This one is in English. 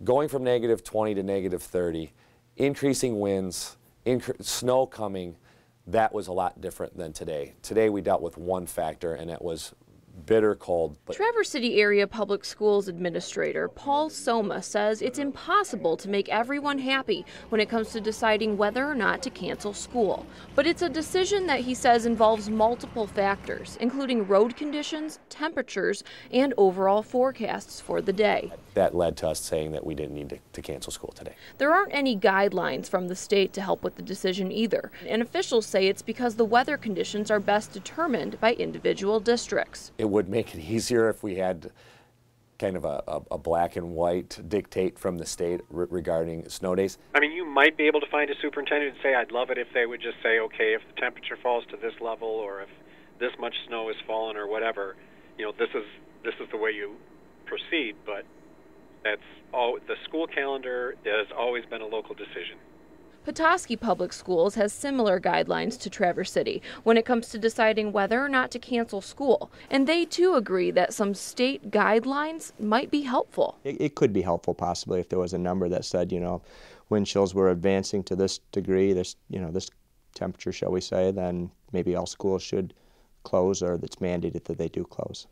going from -20 to -30, increasing winds, snow coming, that was a lot different than today. Today we dealt with one factor, and it was bitter cold. Traverse City Area Public Schools Administrator Paul Soma says it's impossible to make everyone happy when it comes to deciding whether or not to cancel school. But it's a decision that he says involves multiple factors, including road conditions, temperatures, and overall forecasts for the day. That led to us saying that we didn't need to cancel school today. There aren't any guidelines from the state to help with the decision either, and officials say it's because the weather conditions are best determined by individual districts. It would make it easier if we had kind of a black and white dictate from the state regarding snow days. I mean, you might be able to find a superintendent and say, I'd love it if they would just say, okay, if the temperature falls to this level, or if this much snow has fallen, or whatever, you know, this is the way you proceed. But that's all. The school calendar has always been a local decision. Petoskey Public Schools has similar guidelines to Traverse City when it comes to deciding whether or not to cancel school. And they too agree that some state guidelines might be helpful. It could be helpful possibly if there was a number that said, you know, wind chills were advancing to this degree, this temperature, shall we say, then maybe all schools should close, or it's mandated that they do close.